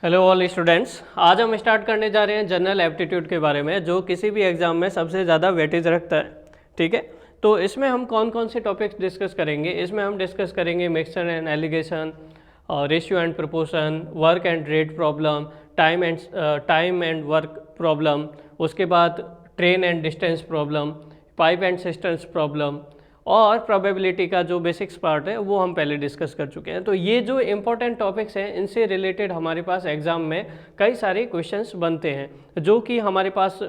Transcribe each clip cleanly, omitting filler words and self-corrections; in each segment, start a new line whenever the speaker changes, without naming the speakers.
Hello all students, आज हम start करने जा रहे हैं जनरल एप्टीट्यूड के बारे में, जो किसी भी एग्ज़ाम में सबसे ज़्यादा वेटेज रखता है। ठीक है, तो इसमें हम कौन कौन से टॉपिक्स डिस्कस करेंगे। इसमें हम डिस्कस करेंगे mixture and allegation, ratio and proportion, work and rate problem, time and work problem, उसके बाद train and distance problem, pipe and systems problem और प्रोबेबिलिटी का जो बेसिक्स पार्ट है वो हम पहले डिस्कस कर चुके हैं। तो ये जो इंपॉर्टेंट टॉपिक्स हैं, इनसे रिलेटेड हमारे पास एग्ज़ाम में कई सारे क्वेश्चंस बनते हैं, जो कि हमारे पास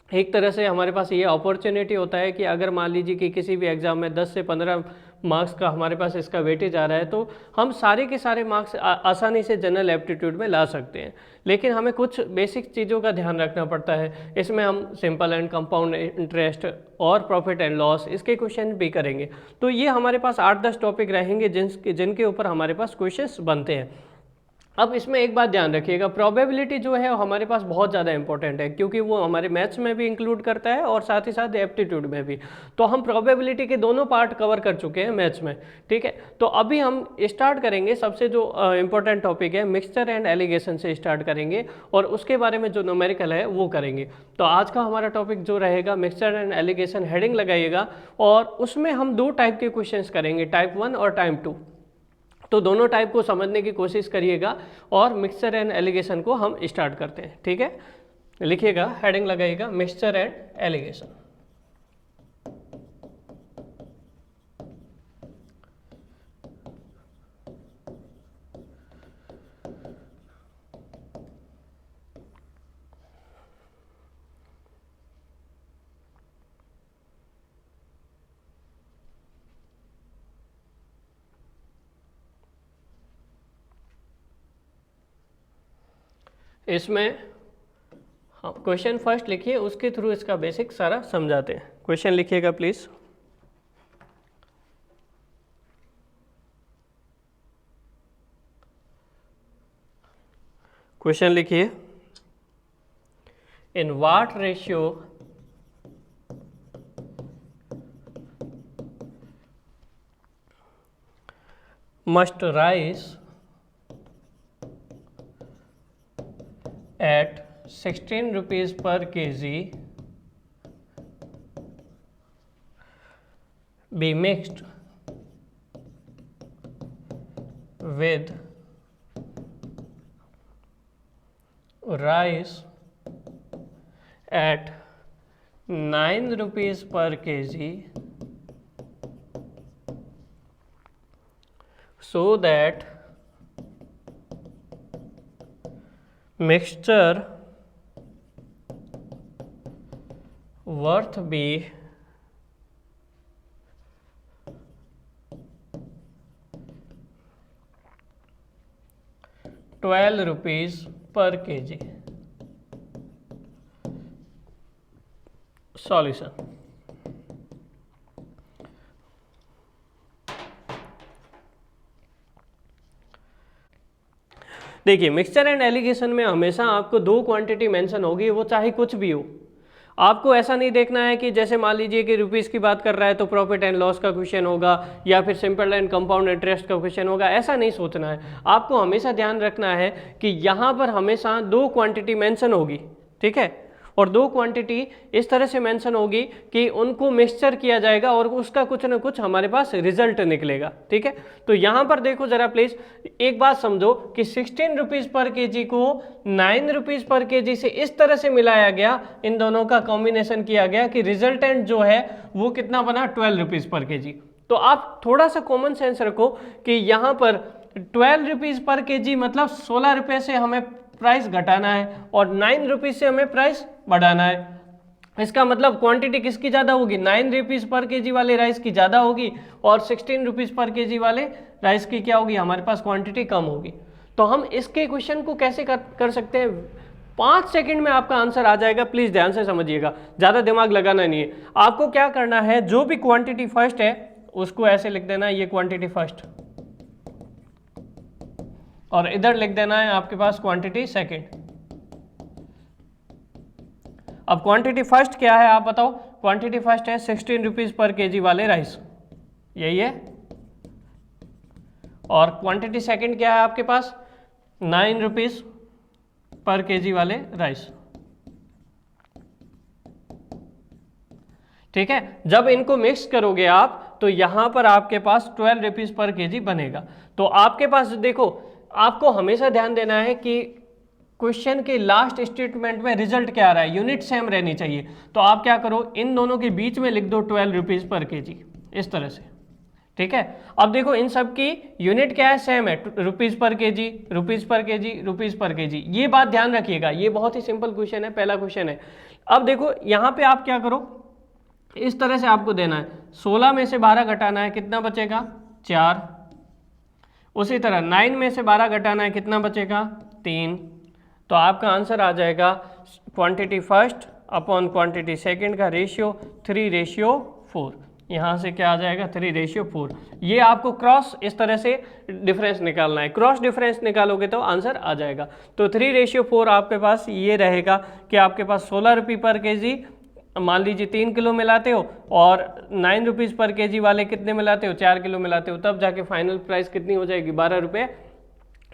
एक तरह से हमारे पास ये अपॉर्चुनिटी होता है कि अगर मान लीजिए कि किसी भी एग्ज़ाम में 10 से 15 मार्क्स का हमारे पास इसका वेटेज आ रहा है, तो हम सारे के सारे मार्क्स आसानी से जनरल एप्टीट्यूड में ला सकते हैं। लेकिन हमें कुछ बेसिक चीज़ों का ध्यान रखना पड़ता है। इसमें हम सिंपल एंड कंपाउंड इंटरेस्ट और प्रॉफिट एंड लॉस, इसके क्वेश्चन भी करेंगे। तो ये हमारे पास 8-10 टॉपिक रहेंगे जिनके ऊपर हमारे पास क्वेश्चंस बनते हैं। अब इसमें एक बात ध्यान रखिएगा, प्रोबेबिलिटी जो है वो हमारे पास बहुत ज़्यादा इंपॉर्टेंट है, क्योंकि वो हमारे मैथ्स में भी इंक्लूड करता है और साथ ही साथ एप्टीट्यूड में भी। तो हम प्रोबेबिलिटी के दोनों पार्ट कवर कर चुके हैं मैथ्स में। ठीक है, तो अभी हम स्टार्ट करेंगे, सबसे जो इंपॉर्टेंट टॉपिक है मिक्सचर एंड एलिगेशन से स्टार्ट करेंगे और उसके बारे में जो न्यूमेरिकल है वो करेंगे। तो आज का हमारा टॉपिक जो रहेगा मिक्सचर एंड एलिगेशन, हेडिंग लगाइएगा, और उसमें हम दो टाइप के क्वेश्चंस करेंगे, टाइप 1 और टाइप 2। तो दोनों टाइप को समझने की कोशिश करिएगा और मिक्सचर एंड एलिगेशन को हम स्टार्ट करते हैं। ठीक है, लिखिएगा, हेडिंग लगाइएगा, मिक्सचर एंड एलिगेशन। इसमें हाँ, क्वेश्चन फर्स्ट लिखिए, उसके थ्रू इसका बेसिक सारा समझाते हैं। क्वेश्चन लिखिएगा प्लीज। क्वेश्चन लिखिए, in what ratio must rice at 16 rupees per kg be mixed with rice at 9 rupees per kg so that mixture worth be 12 rupees per kg। Solution, देखिए mixture and allegation में हमेशा आपको दो quantity mention होगी, वो चाहे कुछ भी हो। आपको ऐसा नहीं देखना है कि जैसे मान लीजिए कि रुपीज़ की बात कर रहा है तो प्रॉफिट एंड लॉस का क्वेश्चन होगा या फिर सिंपल एंड कंपाउंड इंटरेस्ट का क्वेश्चन होगा, ऐसा नहीं सोचना है। आपको हमेशा ध्यान रखना है कि यहाँ पर हमेशा दो क्वांटिटी मेंशन होगी। ठीक है, और दो क्वांटिटी इस तरह से मेंशन होगी कि उनको मिक्सचर किया जाएगा और उसका कुछ ना कुछ हमारे पास रिजल्ट निकलेगा। ठीक है, तो यहाँ पर देखो जरा प्लीज, एक बात समझो कि 16 रुपीज़ पर केजी को 9 रुपीज़ पर केजी से इस तरह से मिलाया गया, इन दोनों का कॉम्बिनेशन किया गया कि रिजल्टेंट जो है वो कितना बना, 12 रुपीज़ पर केजी। तो आप थोड़ा सा कॉमन सेंस रखो कि यहाँ पर 12 रुपीज़ पर केजी मतलब 16 रुपये से हमें प्राइस घटाना है और 9 रुपीज़ से हमें प्राइस बढ़ाना है। इसका मतलब क्वांटिटी किसकी ज़्यादा होगी, 9 रुपीज़ पर केजी वाले राइस की ज़्यादा होगी और 16 रुपीज़ पर केजी वाले राइस की क्या होगी, हमारे पास क्वांटिटी कम होगी। तो हम इसके क्वेश्चन को कैसे कर सकते हैं, 5 सेकंड में आपका आंसर आ जाएगा। प्लीज़ ध्यान से समझिएगा, ज़्यादा दिमाग लगाना नहीं है। आपको क्या करना है, जो भी क्वांटिटी फर्स्ट है उसको ऐसे लिख देना, ये क्वांटिटी फर्स्ट, और इधर लिख देना है आपके पास क्वांटिटी सेकंड। अब क्वांटिटी फर्स्ट क्या है आप बताओ, क्वांटिटी फर्स्ट है 16 रुपीज़ पर केजी वाले राइस, यही है। और क्वांटिटी सेकंड क्या है आपके पास, 9 रुपीज़ पर केजी वाले राइस। ठीक है, जब इनको मिक्स करोगे आप तो यहां पर आपके पास 12 रुपीज़ पर केजी बनेगा। तो आपके पास देखो, आपको हमेशा ध्यान देना है कि क्वेश्चन के लास्ट स्टेटमेंट में रिजल्ट क्या आ रहा है, यूनिट सेम रहनी चाहिए। तो आप क्या करो, इन दोनों के बीच में लिख दो 12 रुपीज़ पर केजी, इस तरह से। ठीक है, अब देखो इन सब की यूनिट क्या है, सेम है, रुपीज़ पर केजी, रुपीज़ पर केजी, रुपीज़ पर केजी। ये बात ध्यान रखिएगा, ये बहुत ही सिंपल क्वेश्चन है, पहला क्वेश्चन है। अब देखो यहाँ पे आप क्या करो, इस तरह से आपको देना है, 16 में से 12 घटाना है, कितना बचेगा 4। उसी तरह 9 में से 12 घटाना है, कितना बचेगा 3। तो आपका आंसर आ जाएगा quantity first upon quantity second का रेशियो 3:4। यहाँ से क्या आ जाएगा 3:4। ये आपको क्रॉस इस तरह से डिफरेंस निकालना है, क्रॉस डिफरेंस निकालोगे तो आंसर आ जाएगा। तो 3:4 आपके पास ये रहेगा कि आपके पास 16 रुपये पर केजी, मान लीजिए 3 किलो मिलाते हो, और 9 रुपीज़ पर केजी वाले कितने मिलाते हो, 4 किलो मिलाते हो, तब जाके फाइनल प्राइस कितनी हो जाएगी, 12 रुपये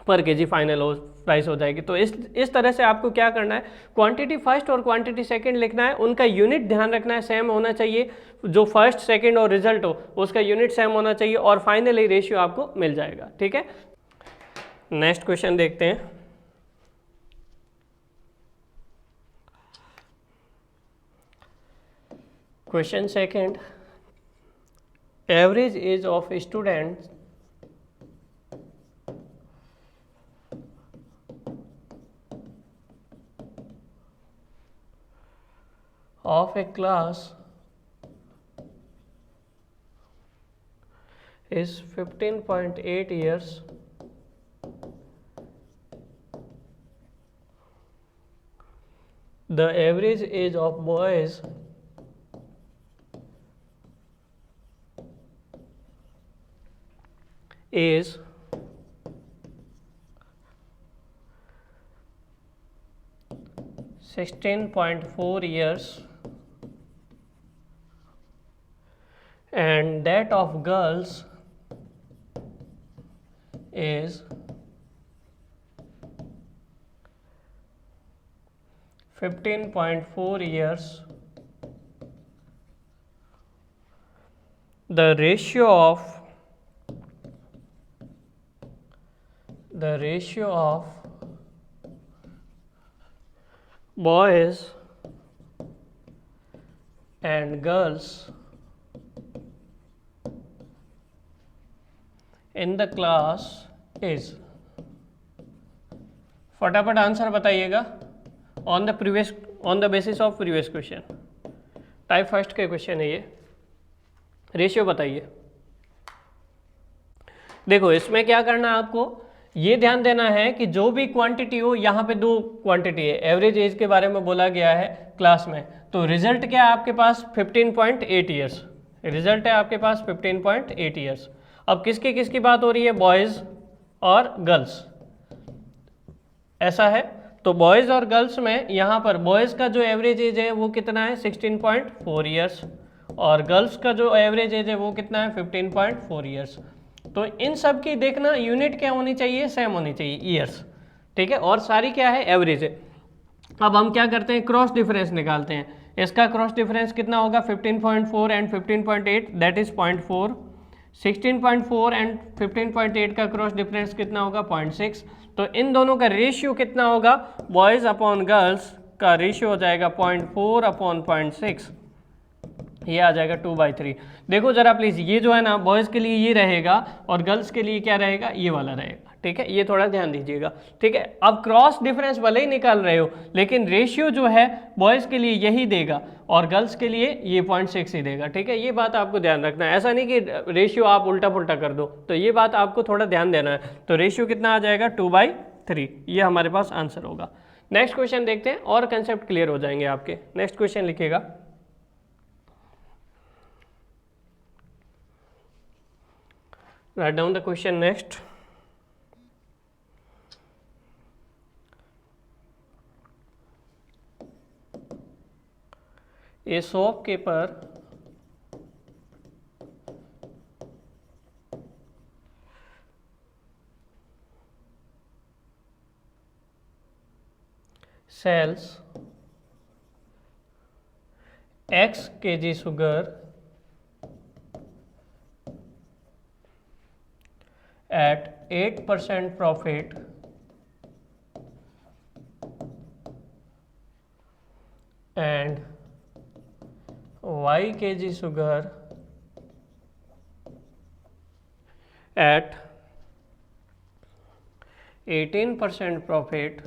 पर केजी फाइनल प्राइस हो जाएगी। तो इस तरह से आपको क्या करना है, क्वांटिटी फर्स्ट और क्वांटिटी सेकंड लिखना है, उनका यूनिट ध्यान रखना है, सेम होना चाहिए, जो फर्स्ट सेकंड और रिजल्ट हो उसका यूनिट सेम होना चाहिए, और फाइनली रेशियो आपको मिल जाएगा। ठीक है, नेक्स्ट क्वेश्चन देखते हैं। Question second, average age of students of a class is 15.8 years. The average age of boys is 16.4 years, and that of girls is 15.4 years. The ratio of boys and girls in the class is, फटाफट answer बताइएगा on the basis of previous question. Type first के question है ये, ratio बताइए। देखो इसमें क्या करना है, आपको ये ध्यान देना है कि जो भी क्वांटिटी हो, यहाँ पे 2 क्वांटिटी है, एवरेज एज के बारे में बोला गया है क्लास में, तो रिजल्ट क्या है आपके पास 15.8 ईयर्स, रिजल्ट है आपके पास 15.8 ईयर्स। अब किसकी बात हो रही है, बॉयज़ और गर्ल्स, ऐसा है। तो बॉयज़ और गर्ल्स में यहाँ पर बॉयज़ का जो एवरेज एज है वो कितना है 16.4 ईयर्स, और गर्ल्स का जो एवरेज एज है वो कितना है 15.4 ईयर्स। तो इन सब की देखना यूनिट क्या होनी चाहिए, सेम होनी चाहिए, ईयर्स। ठीक है, और सारी क्या है, एवरेज है। अब हम क्या करते हैं, क्रॉस डिफरेंस निकालते हैं। इसका क्रॉस डिफरेंस कितना होगा, 15.4 एंड 15.8 दैट इज 0.4। 16.4 एंड 15.8 का क्रॉस डिफरेंस कितना होगा, 0.6। तो इन दोनों का रेशियो कितना होगा, बॉयज़ अपॉन गर्ल्स का रेशियो हो जाएगा 0.4 अपॉन 0.6, ये आ जाएगा 2/3। देखो जरा प्लीज़, ये जो है ना बॉयज़ के लिए ये रहेगा और गर्ल्स के लिए क्या रहेगा, ये वाला रहेगा। ठीक है, ये थोड़ा ध्यान दीजिएगा। ठीक है, अब क्रॉस डिफरेंस भले ही निकाल रहे हो, लेकिन रेशियो जो है बॉयज़ के लिए यही देगा और गर्ल्स के लिए ये 0.6 ही देगा। ठीक है, ये बात आपको ध्यान रखना है, ऐसा नहीं कि रेशियो आप उल्टा पुल्टा कर दो, तो ये बात आपको थोड़ा ध्यान देना है। तो रेशियो कितना आ जाएगा, 2/3, ये हमारे पास आंसर होगा। नेक्स्ट क्वेश्चन देखते हैं और कंसेप्ट क्लियर हो जाएंगे आपके। नेक्स्ट क्वेश्चन लिखिएगा, write down the question next. A shopkeeper sells X kg sugar at 8% profit and Y kg sugar at 18% profit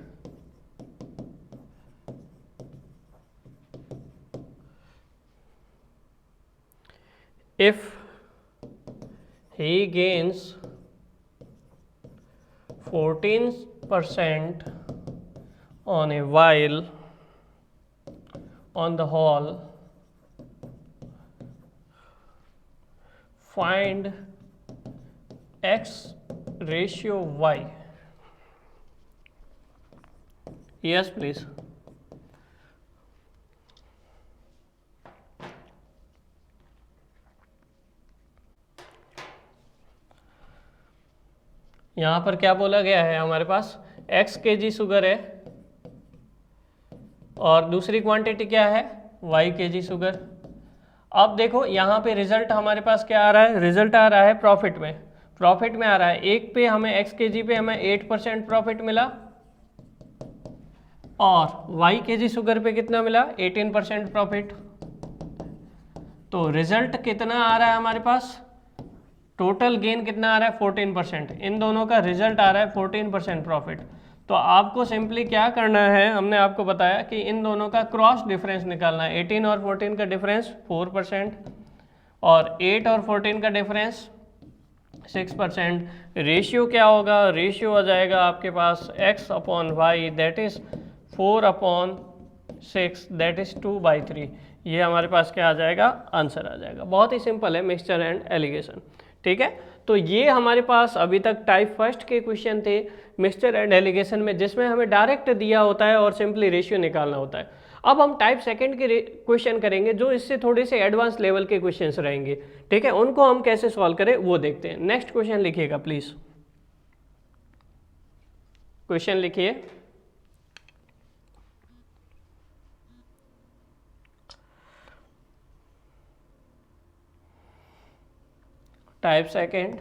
if he gains 14% on a while on the whole, find X ratio Y. Yes, please. यहाँ पर क्या बोला गया है, हमारे पास x kg sugar है और दूसरी क्वांटिटी क्या है, y kg शुगर। अब देखो यहाँ पे रिजल्ट हमारे पास क्या आ रहा है, रिजल्ट आ रहा है प्रॉफिट में, प्रॉफिट में आ रहा है एक पे हमें x kg पे हमें 8% प्रॉफिट मिला और y kg शुगर पे कितना मिला, 18% प्रॉफिट। तो रिजल्ट कितना आ रहा है हमारे पास, टोटल गेन कितना आ रहा है 14%, इन दोनों का रिजल्ट आ रहा है 14% प्रॉफिट। तो आपको सिंपली क्या करना है, हमने आपको बताया कि इन दोनों का क्रॉस डिफरेंस निकालना है। 18 और 14 का डिफरेंस 4% और 8 और 14 का डिफरेंस 6%। रेशियो क्या होगा, रेशियो आ जाएगा आपके पास x upon Y that is 4/6 that is 2/3। ये हमारे पास क्या आ जाएगा, आंसर आ जाएगा। बहुत ही सिंपल है, मिक्सचर एंड एलिगेशन। ठीक है, तो ये हमारे पास अभी तक टाइप फर्स्ट के क्वेश्चन थे मिक्सचर एंड एलिगेशन में, जिसमें हमें डायरेक्ट दिया होता है और सिंपली रेशियो निकालना होता है। अब हम टाइप सेकंड के क्वेश्चन करेंगे जो इससे थोड़े से एडवांस लेवल के क्वेश्चंस रहेंगे। ठीक है, उनको हम कैसे सॉल्व करें वो देखते हैं। नेक्स्ट क्वेश्चन लिखिएगा प्लीज, क्वेश्चन लिखिए। Type second,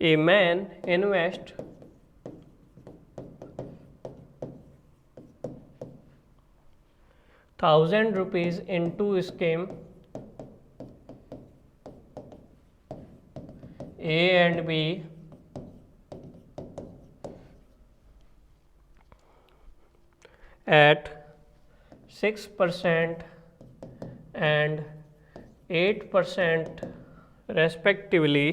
a man invest ₹1,000 into scheme A and B at 6% and 8% respectively.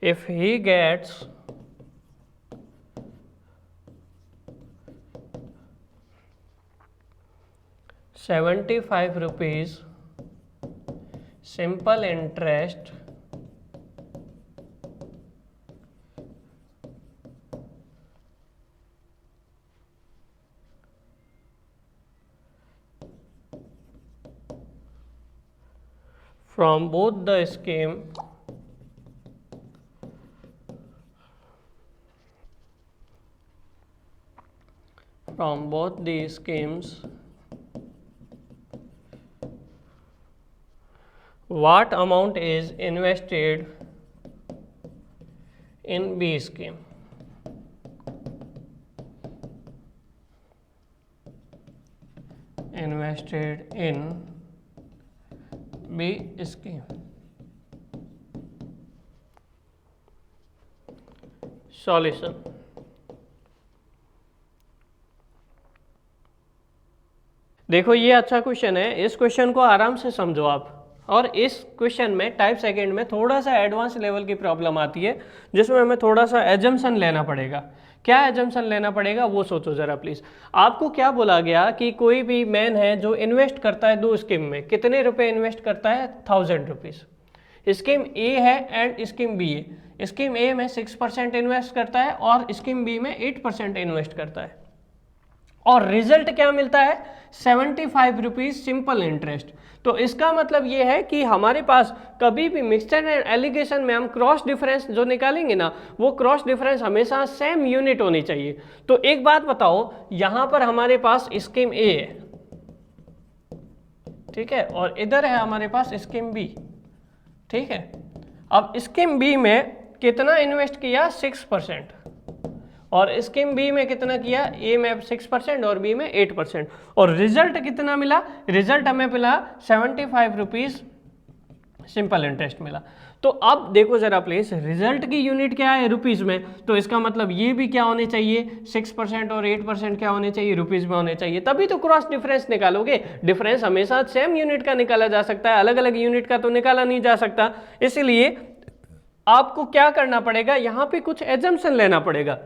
If he gets ₹75 simple interest from both the scheme from both the schemes, what amount is invested in B scheme? Invested in B scheme. Solution. देखो ये अच्छा question है, इस question को आराम से समझो आप। और इस क्वेश्चन में टाइप सेकंड में थोड़ा सा एडवांस लेवल की प्रॉब्लम आती है जिसमें हमें थोड़ा सा एजम्पशन लेना पड़ेगा। क्या एजम्पशन लेना पड़ेगा वो सोचो ज़रा प्लीज़। आपको क्या बोला गया कि कोई भी मैन है जो इन्वेस्ट करता है दो स्कीम में, कितने रुपए इन्वेस्ट करता है, ₹1,000। स्कीम ए है एंड स्कीम बी है। स्कीम ए में 6% इन्वेस्ट करता है और स्कीम बी में 8% इन्वेस्ट करता है। और रिजल्ट क्या मिलता है 75 रुपीज सिंपल इंटरेस्ट। तो इसका मतलब ये है कि हमारे पास कभी भी मिक्सचर एंड एलिगेशन में हम क्रॉस डिफरेंस जो निकालेंगे ना, वो क्रॉस डिफरेंस हमेशा सेम यूनिट होनी चाहिए। तो एक बात बताओ, यहां पर हमारे पास स्कीम ए है, ठीक है, और इधर है हमारे पास स्कीम बी, ठीक है। अब स्कीम बी में कितना इन्वेस्ट किया 6%, और स्कीम बी में कितना किया, ए में 6% और बी में 8%, और रिजल्ट कितना मिला, रिजल्ट हमें मिला 75 रुपीज सिंपल इंटरेस्ट मिला। तो अब देखो जरा प्लीज, रिजल्ट की यूनिट क्या है रुपीज में, तो इसका मतलब ये भी क्या होने चाहिए 6% और 8% क्या होने चाहिए रुपीज में होने चाहिए, तभी तो क्रॉस डिफरेंस निकालोगे। डिफरेंस हमेशा सेम यूनिट का निकाला जा सकता है, अलग अलग यूनिट का तो निकाला नहीं जा सकता। इसलिए आपको क्या करना पड़ेगा, यहां पे कुछ एजम्पशन लेना पड़ेगा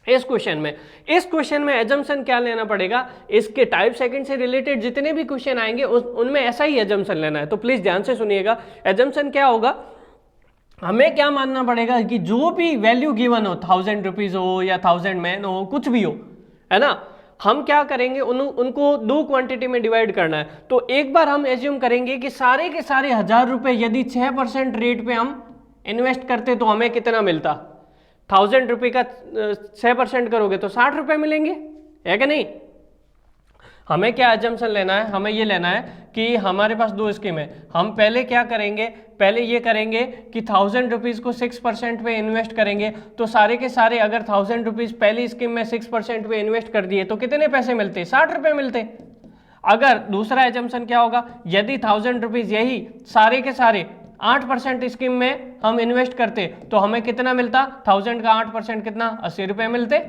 इस क्वेश्चन में। इस क्वेश्चन में एजम्पशन क्या लेना पड़ेगा, इसके टाइप सेकंड से रिलेटेड जितने भी क्वेश्चन आएंगे उनमें ऐसा ही एजम्पशन लेना है। तो प्लीज ध्यान से सुनिएगा, एजम्पशन क्या होगा, हमें क्या मानना पड़ेगा कि जो भी वैल्यू गिवन हो, 1000 रुपीज हो या 1000 मैन हो, कुछ भी हो, है ना, हम क्या करेंगे उनको दो क्वांटिटी में डिवाइड करना है। तो एक बार हम एज्यूम करेंगे कि सारे के सारे 1000 रुपए यदि 6% रेट पे हम इन्वेस्ट करते तो हमें कितना मिलता, 1000 रुपये का 6% करोगे तो 60 रुपये मिलेंगे, है कि नहीं। हमें क्या एजम्पशन लेना है, हमें ये लेना है कि हमारे पास दो स्कीम है, हम पहले क्या करेंगे, पहले ये करेंगे कि 1000 रुपीज को 6% पे इन्वेस्ट करेंगे, तो सारे के सारे अगर 1000 रुपीज पहली स्कीम में 6% पे इन्वेस्ट कर दिए तो कितने पैसे मिलते, 60 रुपये मिलते। अगर दूसरा एजम्पशन क्या होगा, यदि 1000 रुपीज यही सारे के सारे 8% स्कीम में हम इन्वेस्ट करते तो हमें कितना मिलता, 1000 का 8% कितना, 80 रुपये मिलते,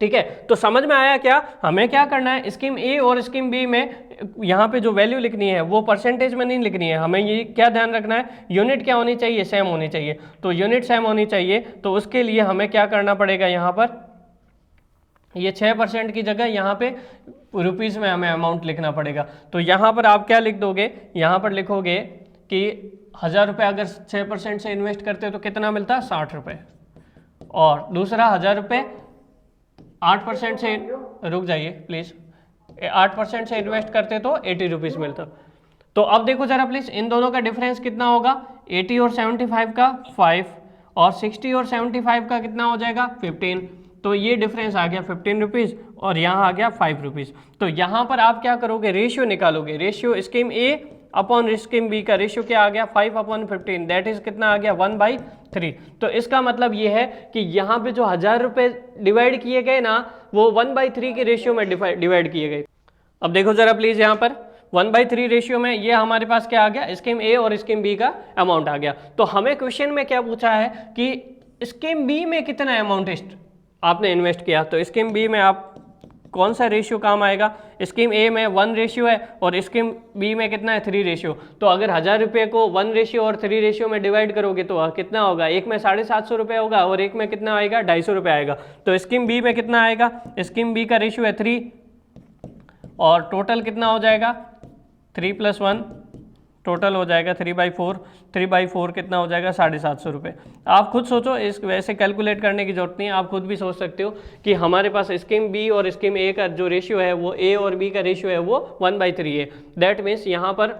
ठीक है। तो समझ में आया क्या, हमें क्या करना है, स्कीम ए और स्कीम बी में यहाँ पे जो वैल्यू लिखनी है वो परसेंटेज में नहीं लिखनी है, हमें ये क्या ध्यान रखना है, यूनिट क्या होनी चाहिए, सेम होनी चाहिए। तो यूनिट सेम होनी चाहिए, तो उसके लिए हमें क्या करना पड़ेगा, यहाँ पर ये 6% की जगह यहाँ पे रुपीज़ में हमें अमाउंट लिखना पड़ेगा। तो यहाँ पर आप क्या लिख दोगे, यहाँ पर लिखोगे कि 1000 रुपये अगर 6% से इन्वेस्ट करते तो कितना मिलता, 60 रुपये, और दूसरा 1000 रुपये 8% से, रुक जाइए प्लीज़, 8% से इन्वेस्ट करते तो 80 रुपीज़ मिलता। तो अब देखो जरा प्लीज़, इन दोनों का डिफरेंस कितना होगा, 80 और 75 का 5, और 60 और 75 का कितना हो जाएगा 15। तो ये डिफरेंस आ गया 15 रुपीज़ और यहाँ आ गया 5 रुपीज़। तो यहाँ पर आप क्या करोगे, रेशियो निकालोगे, रेशियो स्कीम ए अपॉन स्कीम बी का रेशियो क्या आ गया 5/15, दैट इज कितना आ गया 1/3। तो इसका मतलब ये है कि यहाँ पे जो 1000 रुपये डिवाइड किए गए ना, वो 1/3 के रेशियो में डिवाइड किए गए। अब देखो जरा प्लीज, यहाँ पर 1/3 रेशियो में ये हमारे पास क्या आ गया, स्कीम ए और स्कीम बी का अमाउंट आ गया। तो हमें क्वेश्चन में क्या पूछा है कि स्कीम बी में कितना अमाउंट आपने इन्वेस्ट किया, तो स्कीम बी में आप कौन सा रेशियो काम आएगा, स्कीम ए में 1 रेशियो है और स्कीम बी में कितना है 3 रेशियो। तो अगर 1000 रुपये को 1 रेशियो और 3 रेशियो में डिवाइड करोगे तो कितना होगा, एक में 750 रुपये होगा और एक में कितना आएगा 250 रुपये आएगा। तो स्कीम बी में कितना आएगा, स्कीम बी का रेशियो है 3 और टोटल कितना हो जाएगा 3 + 1, टोटल हो जाएगा 3/4, 3/4 कितना हो जाएगा 750 रुपये। आप खुद सोचो, इस वैसे कैलकुलेट करने की जरूरत नहीं है, आप खुद भी सोच सकते हो कि हमारे पास स्कीम बी और स्कीम ए का जो रेशियो है वो ए और बी का रेशियो है वो 1/3 है। दैट मीन्स यहाँ पर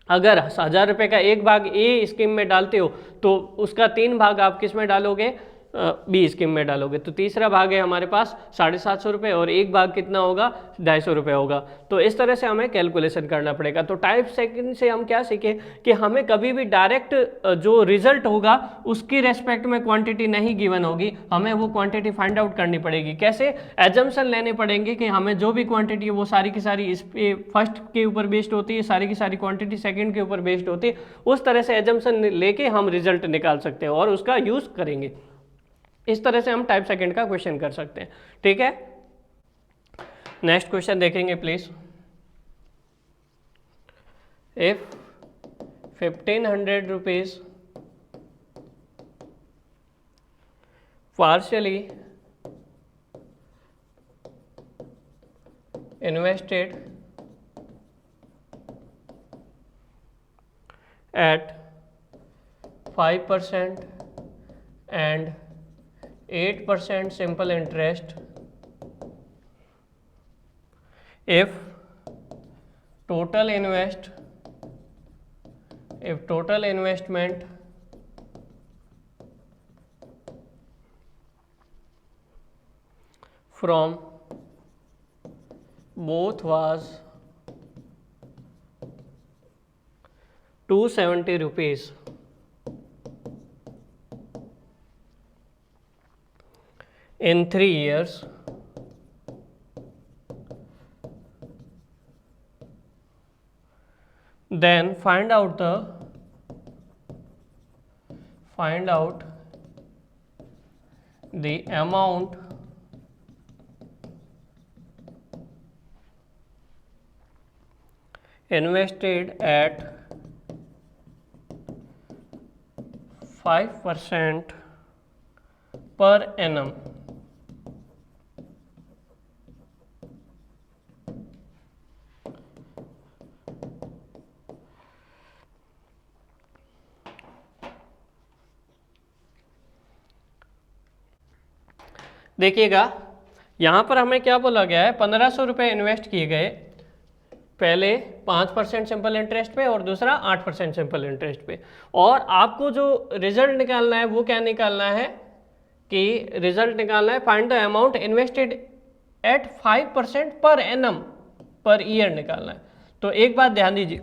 अगर 1000 रुपये का एक भाग ए स्कीम में डालते हो तो उसका 3 भाग आप किस में डालोगे, बी स्कीम में डालोगे। तो तीसरा भाग है हमारे पास 750 रुपये और एक भाग कितना होगा 250 रुपये होगा। तो इस तरह से हमें कैलकुलेशन करना पड़ेगा। तो टाइप सेकंड से हम क्या सीखे कि हमें कभी भी डायरेक्ट जो रिजल्ट होगा उसकी रेस्पेक्ट में क्वांटिटी नहीं गिवन होगी, हमें वो क्वांटिटी फाइंड आउट करनी पड़ेगी। कैसे, एजम्पशन लेने पड़ेंगे कि हमें जो भी क्वांटिटी है वो सारी की सारी इस पे फर्स्ट के ऊपर बेस्ड होती है, सारी की सारी क्वांटिटी सेकेंड के ऊपर बेस्ड होती है। उस तरह से एजम्पशन लेके हम रिजल्ट निकाल सकते हैं और उसका यूज़ करेंगे। इस तरह से हम टाइप सेकंड का क्वेश्चन कर सकते हैं, ठीक है। नेक्स्ट क्वेश्चन देखेंगे please. If 1500 rupees partially invested at 5% and 8% simple interest if total investment from both was 270 rupees, in 3 years, then find out the amount invested at 5% per annum. देखिएगा यहाँ पर हमें क्या बोला गया है, 1500 रुपये इन्वेस्ट किए गए, पहले 5% सिंपल इंटरेस्ट पे और दूसरा 8% सिंपल इंटरेस्ट पे, और आपको जो रिजल्ट निकालना है वो क्या निकालना है कि रिजल्ट निकालना है find the amount invested at 5% per annum per year निकालना है। तो एक बात ध्यान दीजिए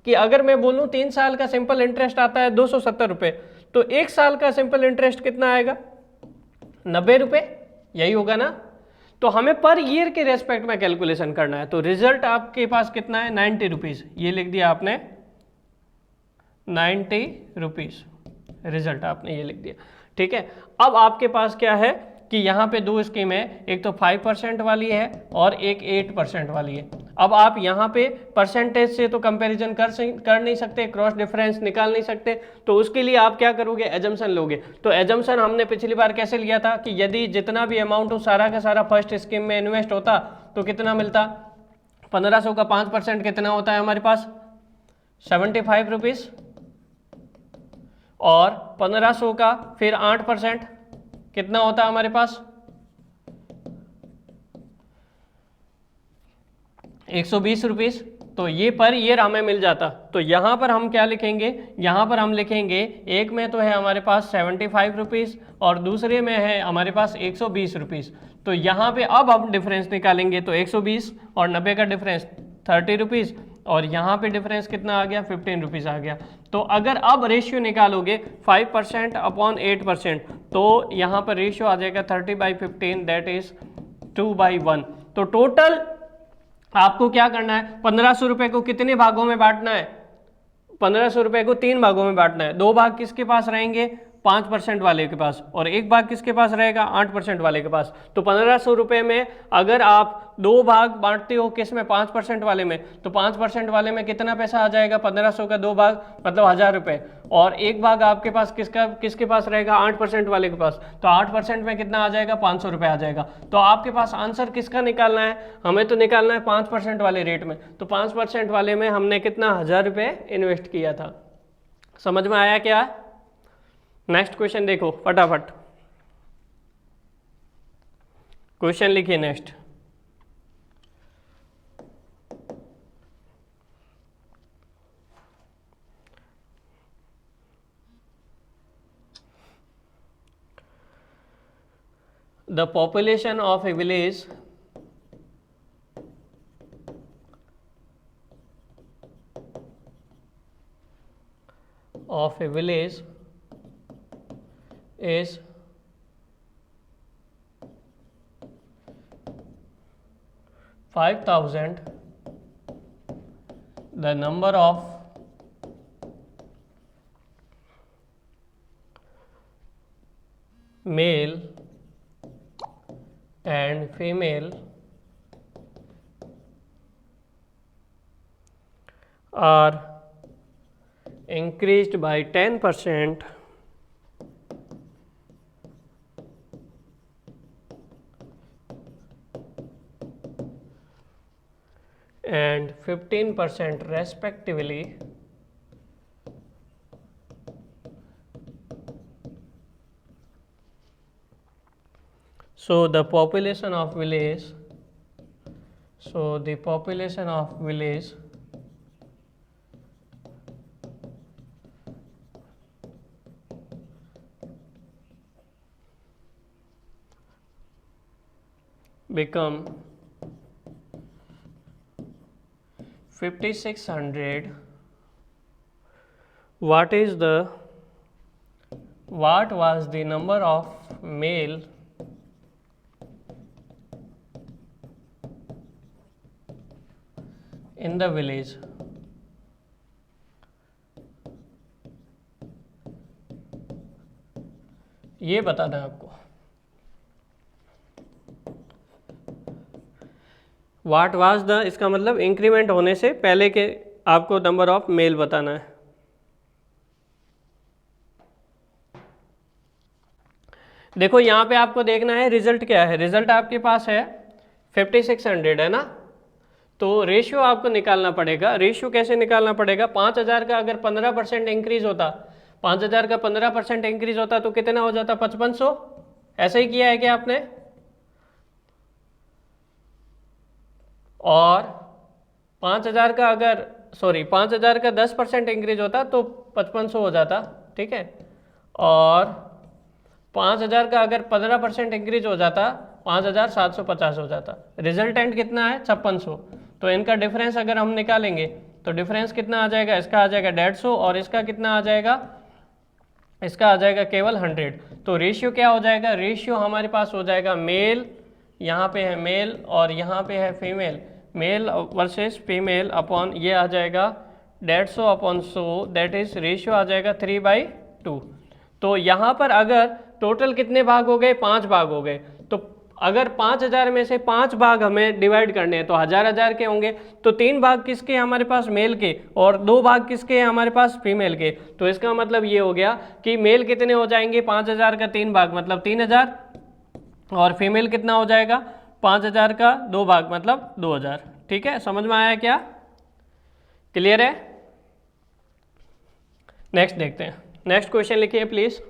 कि अगर मैं बोलूँ 3 साल का सिंपल इंटरेस्ट आता है 270 रुपये, तो 1 साल का सिंपल इंटरेस्ट कितना आएगा, 90 रुपये, यही होगा ना। तो हमें पर ईयर के रेस्पेक्ट में कैलकुलेशन करना है, तो रिजल्ट आपके पास कितना है, 90 रुपीज़, ये लिख दिया आपने 90 रुपीज़, रिजल्ट आपने ये लिख दिया, ठीक है। अब आपके पास क्या है कि यहाँ पे 2 स्कीम है, एक तो 5% वाली है और एक 8% वाली है। अब आप यहाँ पे परसेंटेज से तो कंपैरिजन कर नहीं सकते, क्रॉस डिफरेंस निकाल नहीं सकते, तो उसके लिए आप क्या करोगे, एजम्पशन लोगे। तो एजम्पशन हमने पिछली बार कैसे लिया था कि यदि जितना भी अमाउंट हो सारा का सारा फर्स्ट स्कीम में इन्वेस्ट होता तो कितना मिलता, 1500 का 5% कितना होता है हमारे पास, 75 रुपीज़, और 1500 का फिर 8% कितना होता है हमारे पास, 120 रुपीज़। तो ये पर ईयर हमें मिल जाता। तो यहाँ पर हम क्या लिखेंगे, यहाँ पर हम लिखेंगे एक में तो है हमारे पास 75 रुपीज़ और दूसरे में है हमारे पास 120 रुपीज़। तो यहाँ पे अब हम डिफरेंस निकालेंगे, तो 120 और 90 का डिफरेंस 30 रुपीज़, और यहाँ पे डिफरेंस कितना आ गया, 15 रुपीज़ आ गया। तो अगर अब रेशियो निकालोगे 5% अपॉन 8%, तो यहाँ पर रेशियो आ जाएगा 30/15, दैट इज 2/1। तो टोटल आपको क्या करना है, 1500 रुपये को कितने भागों में बांटना है, 1500 रुपये को 3 भागों में बांटना है। 2 भाग किसके पास रहेंगे, 5% वाले के पास, और 1 भाग किसके पास रहेगा, 8% वाले के पास। तो 1500 रुपये में अगर आप 2 भाग बांटते हो किस में, 5% वाले में, तो 5% वाले में कितना पैसा आ जाएगा, 1500 का 2 भाग मतलब 1000 रुपये, और 1 भाग आपके पास किसके पास रहेगा, 8% वाले के पास, तो 8% में कितना आ जाएगा, 500 रुपये आ जाएगा। तो आपके पास आंसर किसका निकालना है, हमें तो निकालना है 5% वाले रेट में। तो 5% वाले में हमने कितना, 1000 रुपये इन्वेस्ट किया था। समझ में आया क्या। नेक्स्ट क्वेश्चन देखो फटाफट, क्वेश्चन लिखिए next. The population of a village is 5,000. The number of male and female are increased by 10% and 15% respectively, so the population of village so the population of village become 5600. What was the number of male in the village? ये बताना है आपको। What was the, इसका मतलब increment होने से पहले के आपको नंबर ऑफ मेल बताना है। देखो यहाँ पे आपको देखना है रिजल्ट क्या है। रिजल्ट आपके पास है 5600 है ना, तो रेशियो आपको निकालना पड़ेगा। रेशियो कैसे निकालना पड़ेगा? 5000 का अगर 15% इंक्रीज होता, 5000 का 15% इंक्रीज होता तो कितना हो जाता? 5500। ऐसा ही किया है क्या आपने? और 5000 का अगर 5000 का 10% इंक्रीज होता तो 5500 हो जाता, ठीक है। और 5000 का अगर 15% इंक्रीज हो जाता 5750 हो जाता। रिजल्टेंट कितना है? 5600। तो इनका डिफरेंस अगर हम निकालेंगे तो डिफरेंस कितना आ जाएगा? इसका आ जाएगा 150 और इसका कितना आ जाएगा? इसका आ जाएगा केवल 100। तो रेशियो क्या हो जाएगा? रेशियो हमारे पास हो जाएगा मेल, यहाँ पे है मेल और यहाँ पे है female, male versus female upon ये आ जाएगा 150 अपॉन 100, दैट इज रेशियो आ जाएगा 3/2। तो यहाँ पर अगर टोटल कितने भाग हो गए? 5 भाग हो गए। तो अगर 5000 में से 5 भाग हमें डिवाइड करने हैं तो 1000 के होंगे। तो 3 भाग किसके हैं हमारे पास? मेल के, और 2 भाग किसके हैं हमारे पास? फीमेल के। तो इसका मतलब ये हो गया कि मेल कितने हो जाएंगे? 5000 का 3 भाग मतलब 3000, और फीमेल कितना हो जाएगा? 5000 का 2 भाग मतलब 2000। ठीक है, समझ में आया क्या? क्लियर है? नेक्स्ट देखते हैं। नेक्स्ट क्वेश्चन लिखिए प्लीज।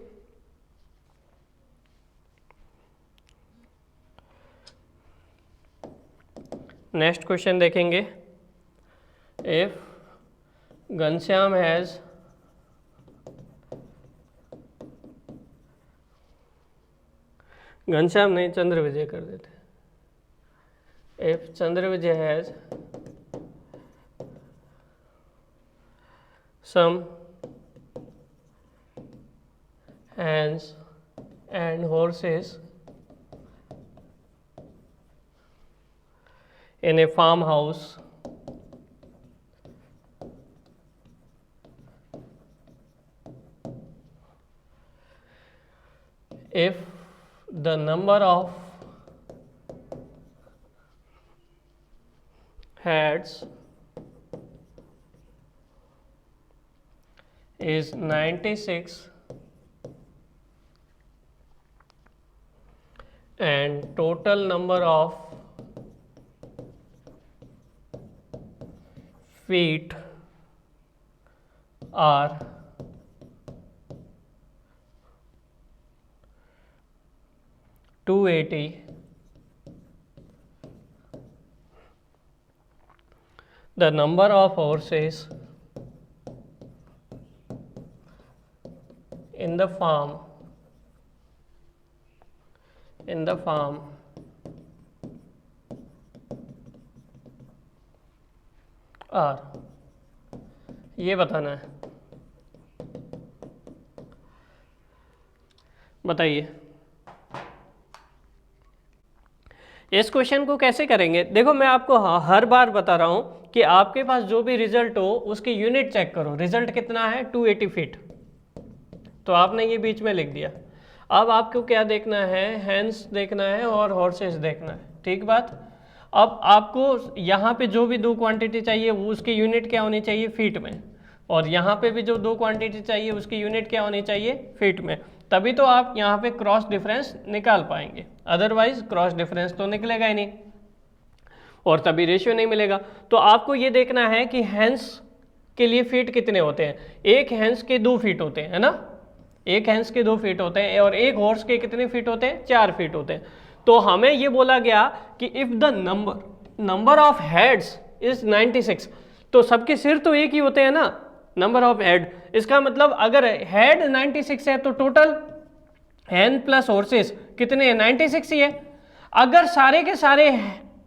नेक्स्ट क्वेश्चन देखेंगे। इफ घनश्याम हैज घनश्याम नहीं, चंद्र विजय कर देते। If Chandra Vijay has some hens and horses in a farmhouse, if the number of heads is 96 and total number of feet are 280, the number of horses in the farm are, ये बताना है। बताइए इस question को कैसे करेंगे। देखो मैं आपको हर बार बता रहा हूँ कि आपके पास जो भी रिजल्ट हो उसकी यूनिट चेक करो। रिजल्ट कितना है? 280 फीट। तो आपने ये बीच में लिख दिया। अब आपको क्या देखना है? हैंस देखना है और हॉर्सेस देखना है, ठीक बात। अब आपको यहाँ पे जो भी 2 क्वांटिटी चाहिए वो उसकी यूनिट क्या होनी चाहिए? फीट में। और यहाँ पे भी जो 2 क्वांटिटी चाहिए उसकी यूनिट क्या होनी चाहिए? फीट में। तभी तो आप यहाँ पे क्रॉस डिफरेंस निकाल पाएंगे, अदरवाइज क्रॉस डिफरेंस तो निकलेगा ही नहीं और तभी रेशियो नहीं मिलेगा। तो आपको ये देखना है कि हैंस के लिए फीट कितने होते हैं। एक हैंस के 2 फीट होते हैं, है ना। एक हैंस के 2 फीट होते हैं और एक हॉर्स के कितने फीट होते हैं? 4 फीट होते हैं। तो हमें ये बोला गया कि if the number number of heads is 96। तो सबके सिर तो एक ही होते हैं ना, नंबर ऑफ हेड, इसका मतलब अगर हेड 96 है तो टोटल हैन प्लस हॉर्सेस कितने हैं, 96 ही है। अगर सारे के सारे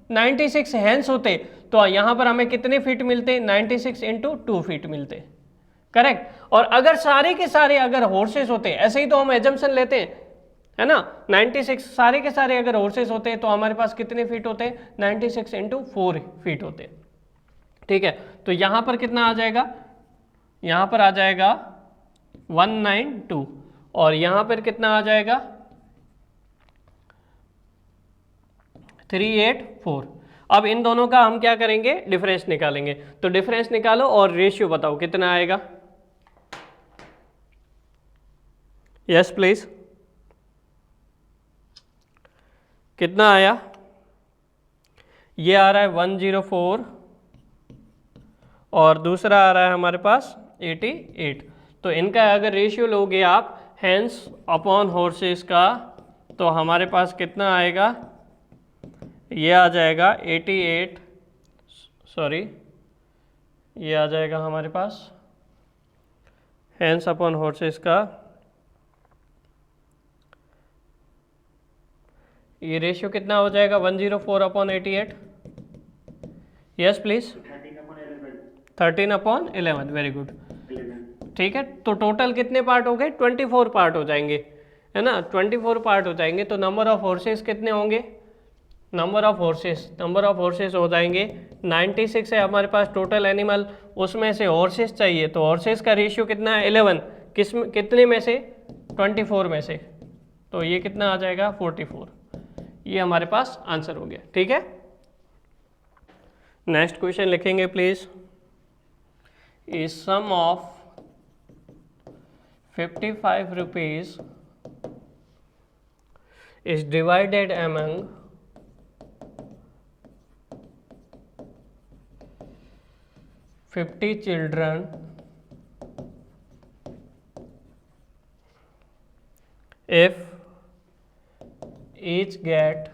96 हैंस होते तो यहाँ पर हमें कितने फीट मिलते, 96 इंटू 2 फीट मिलते, करेक्ट। और अगर सारे के सारे अगर हॉर्सेस होते, ऐसे ही तो हम एजम्पशन लेते हैं, है ना, 96 सारे के सारे अगर हॉर्सेस होते तो हमारे पास कितने फीट होते, 96 इंटू 4 फीट होते, ठीक है। तो यहाँ पर कितना आ जाएगा, यहाँ पर आ जाएगा 192 और यहाँ पर कितना आ जाएगा 384। अब इन दोनों का हम क्या करेंगे, डिफरेंस निकालेंगे। तो डिफरेंस निकालो और रेशियो बताओ कितना आएगा। यस प्लीज, कितना आया, ये आ रहा है 104 और दूसरा आ रहा है हमारे पास 88। तो इनका अगर रेशियो लोगे आप हैंस अपॉन हॉर्सेस का, तो हमारे पास कितना आएगा, ये आ जाएगा 88, सॉरी ये आ जाएगा हमारे पास हैंस अपॉन हॉर्सेस का, ये रेशियो कितना हो जाएगा 104 upon 88। Yes please, 13 upon 11, very good, ठीक है। तो टोटल कितने पार्ट हो गए, 24 पार्ट हो जाएंगे, है ना, 24 पार्ट हो जाएंगे। तो नंबर ऑफ हॉर्सेस कितने होंगे, नंबर ऑफ हॉर्सेस हो जाएंगे 96 है हमारे पास टोटल एनिमल, उसमें से हॉर्सेस चाहिए, तो हॉर्सेस का रेशियो कितना है 11, कितने में से, 24 में से, तो ये कितना आ जाएगा 44। ये हमारे पास आंसर हो गया, ठीक है। नेक्स्ट क्वेश्चन लिखेंगे please. Is sum of 55 rupees is divided among 50 children if each get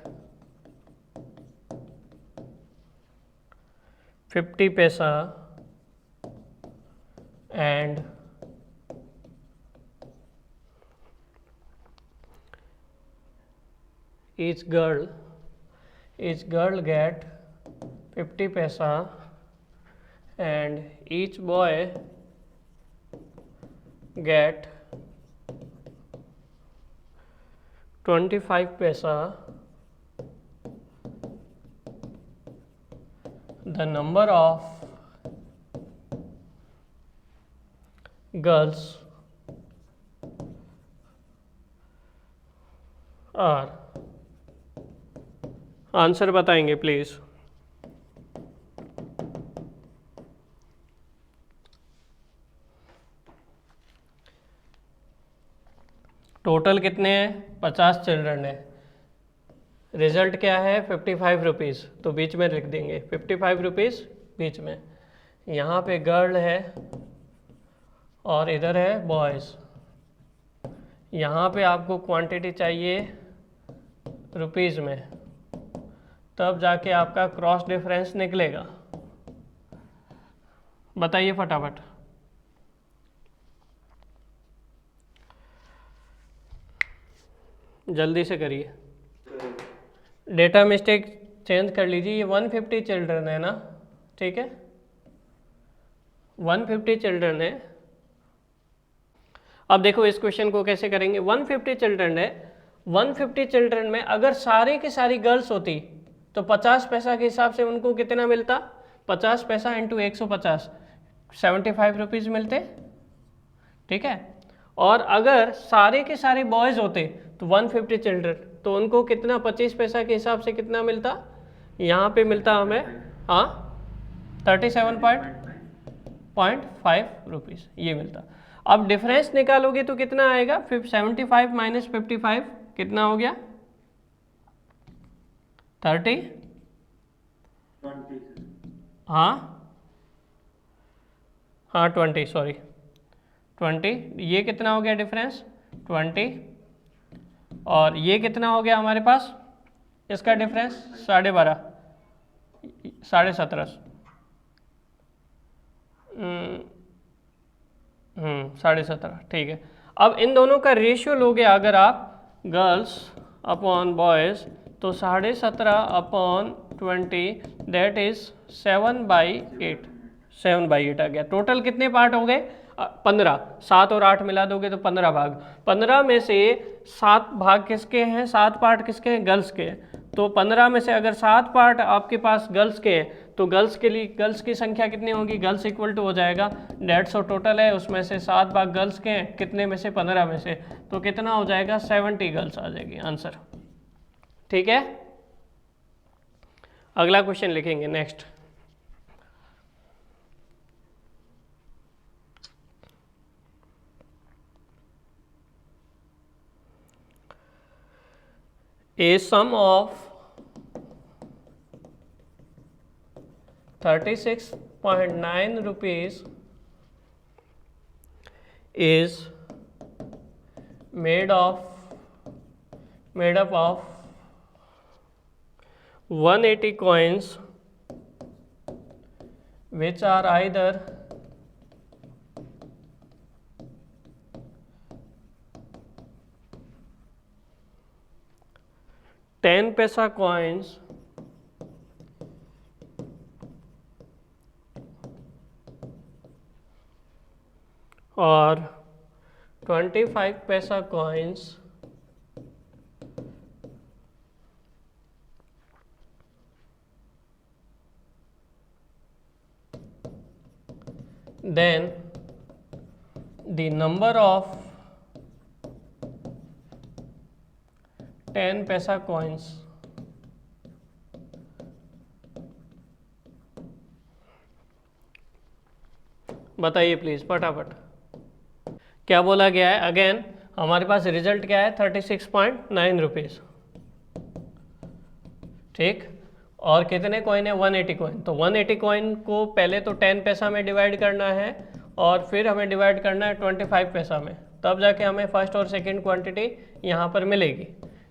50 paisa and each girl get 50 paisa and each boy get 25 paisa, the number of girls are, answer बताएंगे please. Total कितने हैं, 50 children है, result क्या है 55 rupees, तो बीच में लिख देंगे 55 रुपीज़ बीच में, यहाँ पे गर्ल है और इधर है बॉयज़। यहाँ पे आपको क्वांटिटी चाहिए रुपीज़ में, तब जाके आपका क्रॉस डिफरेंस निकलेगा। बताइए फटाफट। जल्दी से करिए, डेटा मिस्टेक चेंज कर लीजिए। ये 150 चिल्ड्रन है ना, ठीक है, 150 चिल्ड्रन है। अब देखो इस क्वेश्चन को कैसे करेंगे। 150 चिल्ड्रन है, 150 चिल्ड्रन में अगर सारे की सारी गर्ल्स होती तो 50 पैसा के हिसाब से उनको कितना मिलता, 50 पैसा इंटू 150, 75 रुपीज़ मिलते, ठीक है। और अगर सारे के सारे बॉयज़ होते तो 150 चिल्ड्रन, तो उनको कितना 25 पैसा के हिसाब से कितना मिलता, यहाँ पे मिलता हमें, हाँ 37.5 रुपीज़ ये मिलता। अब डिफरेंस निकालोगे तो कितना आएगा, 75 माइनस 55 कितना हो गया, 30, हाँ 20, सॉरी 20, ये कितना हो गया डिफरेंस 20, और ये कितना हो गया हमारे पास इसका डिफरेंस 12.5, 17.5, 17.5, ठीक है। अब इन दोनों का रेशियो लोगे अगर आप गर्ल्स अपॉन बॉयज़, तो 17.5/20 दैट इज़ 7/8, 7/8 आ गया। टोटल कितने पार्ट हो गए? 15। 7 और 8 मिला दोगे तो 15 भाग। 15 में से 7 भाग किसके हैं? 7 पार्ट किसके हैं? गर्ल्स के हैं। तो 15 में से अगर 7 पार्ट आपके पास गर्ल्स के हैं तो गर्ल्स के लिए गर्ल्स की संख्या कितनी होगी? गर्ल्स इक्वल टू हो जाएगा 150 टोटल है, उसमें से 7 भाग गर्ल्स के हैं, कितने में से? 15 में से। तो कितना हो जाएगा? 70 गर्ल्स आ जाएगी आंसर। ठीक है, अगला क्वेश्चन लिखेंगे next. A sum of 36.9 rupees is made up of 180 coins which are either 10 पैसा coins और 25 पैसा coins, then the number of 10 पैसा coins बताइए प्लीज फटाफट। क्या बोला गया है? अगेन हमारे पास रिजल्ट क्या है? 36.9 रुपीज़, ठीक। और कितने कॉइन है? 180 कॉइन। तो 180 कॉइन को पहले तो 10 पैसा में डिवाइड करना है और फिर हमें डिवाइड करना है 25 पैसा में, तब जाके हमें फर्स्ट और सेकंड क्वांटिटी यहाँ पर मिलेगी।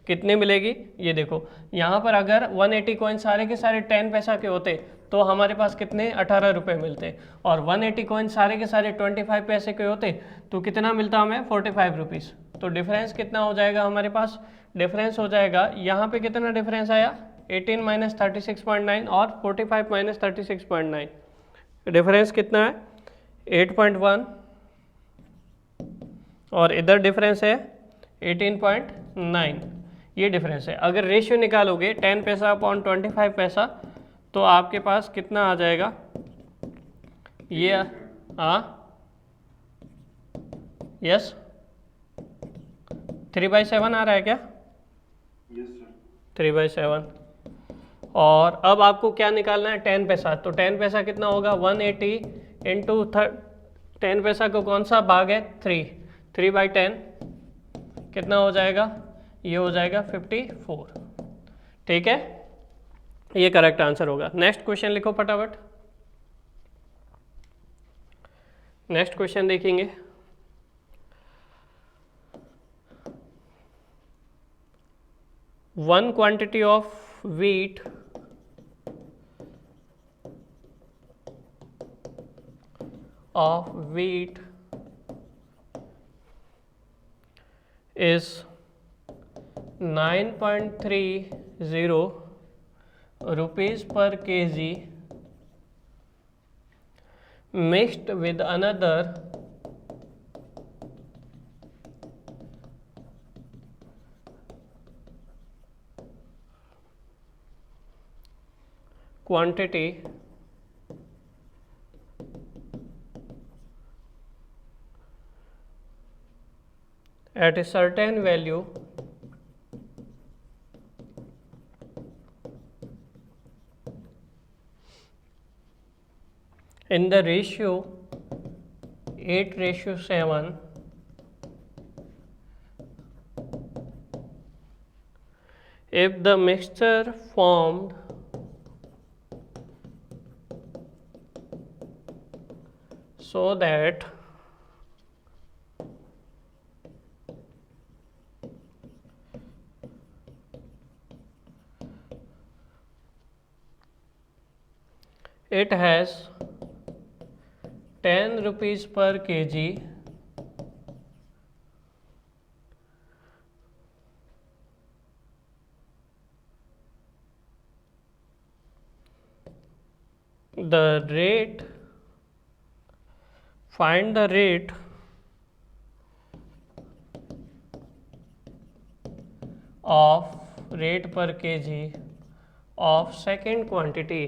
कितनी मिलेगी? ये देखो, यहाँ पर अगर 180 कॉइन सारे के सारे 10 पैसा के होते तो हमारे पास कितने? 18 रुपये मिलते। और 180 कॉइन सारे के सारे 25 पैसे के होते तो कितना मिलता हमें? 45 रुपीज़। तो डिफरेंस कितना हो जाएगा हमारे पास? डिफरेंस हो जाएगा यहाँ पे कितना डिफरेंस आया? 18 माइनस 36.9 और 45 माइनस 36.9, डिफरेंस कितना है? 8.1 और इधर डिफरेंस है 18.9, ये डिफरेंस है। अगर रेशियो निकालोगे 10 पैसा अपॉन 25 पैसा तो आपके पास कितना आ जाएगा? ये यस 3/7 आ रहा है क्या?
Yes sir,
3/7। और अब आपको क्या निकालना है? 10 पैसा। तो 10 पैसा कितना होगा? 180 इंटू 10 पैसा को कौन सा भाग है? 3, 3/10 कितना हो जाएगा? ये हो जाएगा 54। ठीक है, ये करेक्ट आंसर होगा। नेक्स्ट क्वेश्चन लिखो फटाफट। नेक्स्ट क्वेश्चन देखेंगे। One quantity of wheat is 9.30 rupees per kg mixed with another quantity at a certain value in the ratio 8:7, if the mixture formed so that it has 10 rupees per kg the rate, find the rate of rate per kg of second quantity.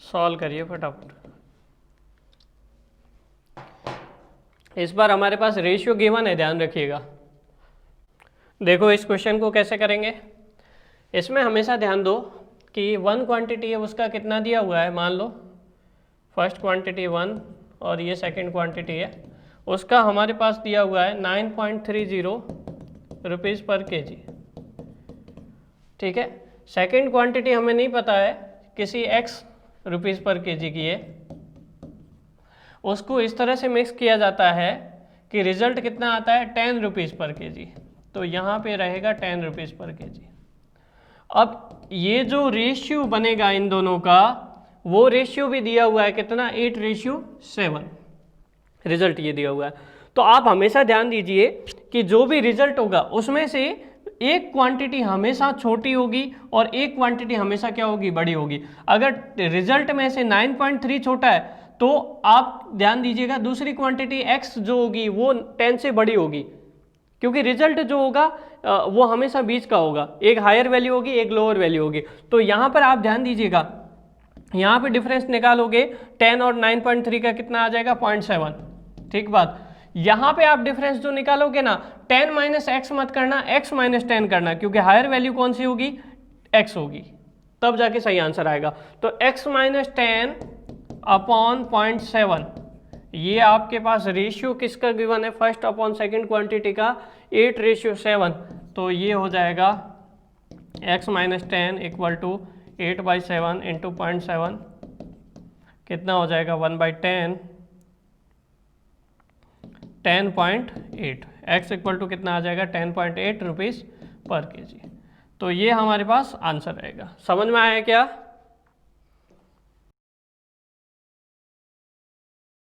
Solve करिए फटाफट। इस बार हमारे पास ratio given है, ध्यान रखिएगा। देखो इस question को कैसे करेंगे। इसमें हमेशा ध्यान दो कि वन क्वांटिटी है उसका कितना दिया हुआ है। मान लो फर्स्ट क्वांटिटी 1 और ये सेकंड क्वांटिटी है, उसका हमारे पास दिया हुआ है 9.30 रुपीज़ पर केजी। ठीक है, सेकंड क्वांटिटी हमें नहीं पता है, किसी x रुपीज़ पर केजी की है। उसको इस तरह से मिक्स किया जाता है कि रिजल्ट कितना आता है 10 रुपीज़ पर केजी। तो यहाँ पे रहेगा 10 रुपीज़ पर केजी। अब ये जो रेशियो बनेगा इन दोनों का, वो रेशियो भी दिया हुआ है कितना, 8:7 रिजल्ट ये दिया हुआ है। तो आप हमेशा ध्यान दीजिए कि जो भी रिजल्ट होगा उसमें से एक क्वांटिटी हमेशा छोटी होगी और एक क्वांटिटी हमेशा क्या होगी, बड़ी होगी। अगर रिजल्ट में से 9.3 छोटा है तो आप ध्यान दीजिएगा दूसरी क्वांटिटी x जो होगी वो 10 से बड़ी होगी, क्योंकि रिजल्ट जो होगा वो हमेशा बीच का होगा, एक हायर वैल्यू होगी एक लोअर वैल्यू होगी। तो यहाँ पर आप ध्यान दीजिएगा, यहाँ पे डिफरेंस निकालोगे 10 और 9.3 का कितना आ जाएगा 0.7। ठीक बात, यहाँ पे आप डिफरेंस जो निकालोगे ना 10 माइनस एक्स मत करना, x माइनस 10 करना, क्योंकि हायर वैल्यू कौन सी होगी, x होगी, तब जाके सही आंसर आएगा। तो x माइनस 10 अपॉन 0.7, ये आपके पास रेशियो किसका गिवन है, फर्स्ट अपॉन सेकंड क्वांटिटी का 8:7। तो ये हो जाएगा x minus 10 equal to 8/7 into 0.7, कितना हो जाएगा 1/10, 10.8। x इक्वल टू कितना आ जाएगा 10.8 रुपीज़ पर केजी। तो ये हमारे पास आंसर रहेगा। समझ में आया क्या?